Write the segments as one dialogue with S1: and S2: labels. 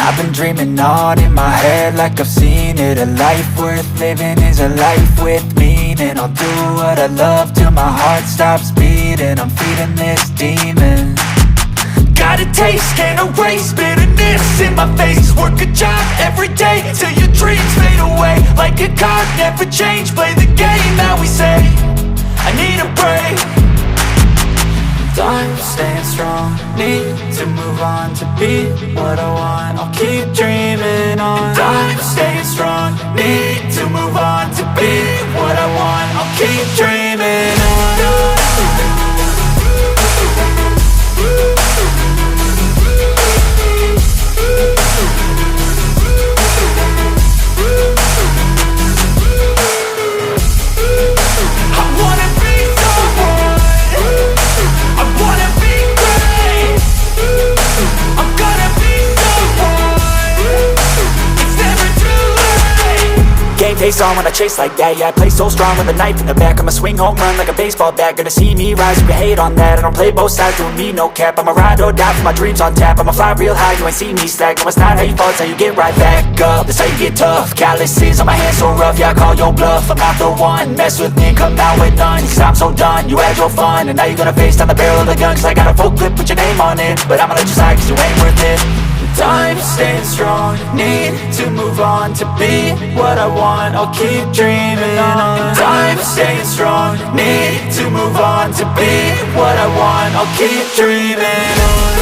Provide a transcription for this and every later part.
S1: I've been dreaming on in my head like I've seen it. A life worth living is a life with meaning. I'll do what I love till my heart stops beating. I'm feeding this demon. Got a taste, can't erase bitterness in my face. Work a job every day till your dreams fade away. Like a card, never change, play the game that we say. I need a break. I'm staying strong, need to move on to be what I want. I'll keep dreaming on. I'm staying strong, need to move on to be what I want. I'll keep dreaming on. Face on when I chase like that, yeah, I play so strong with a knife in the back. I'ma swing home run like a baseball bat. Gonna see me rise, you can hate on that. I don't play both sides, doing me no cap. I'ma ride or die for my dreams on tap. I'ma fly real high, you ain't see me stack. No, it's not how you fall, it's how you get right back up. That's how you get tough. Calluses on my hands so rough, yeah, I call your bluff. I'm not the one, mess with me, come out with none. Cause I'm so done, you had your fun. And now you're gonna face down the barrel of the gun. Cause I got a full clip, put your name on it. But I'ma let you slide cause you ain't worth it. I'm staying strong, need to move on to be what I want. I'll keep dreaming on. I'm staying strong, need to move on to be what I want. I'll keep dreaming on.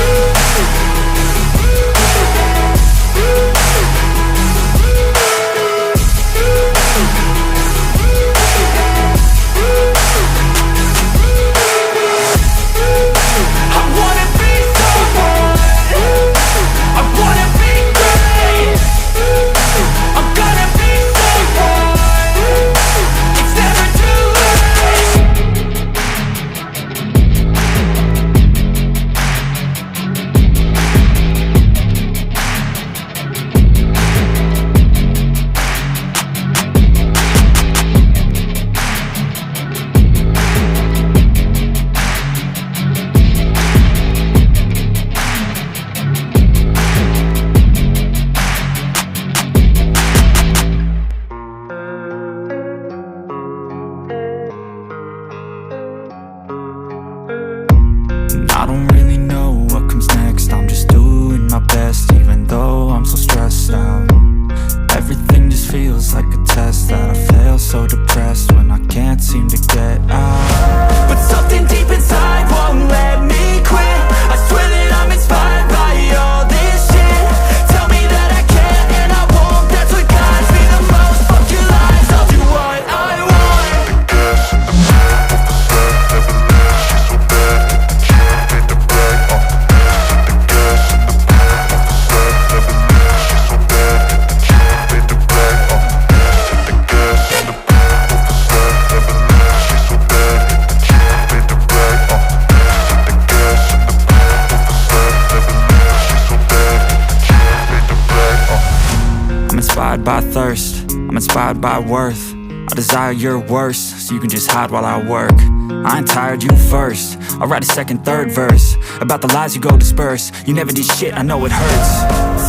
S1: I don't really know what comes next. I'm just doing my best, even though I'm so stressed out. Everything just feels like a test that I fail, so depressed when I can't seem to get out. But something deep inside won't let me quit. I swear that I'm inspired by all this shit. Tell me that I can't and I won't. That's what guides me the most. Fuck your lies, I'll do what I want. Inspired by thirst, I'm inspired by worth. I desire your worst, so you can just hide while I work. I ain't tired, you first. I'll write a second, third verse about the lies you go disperse. You never did shit, I know it hurts.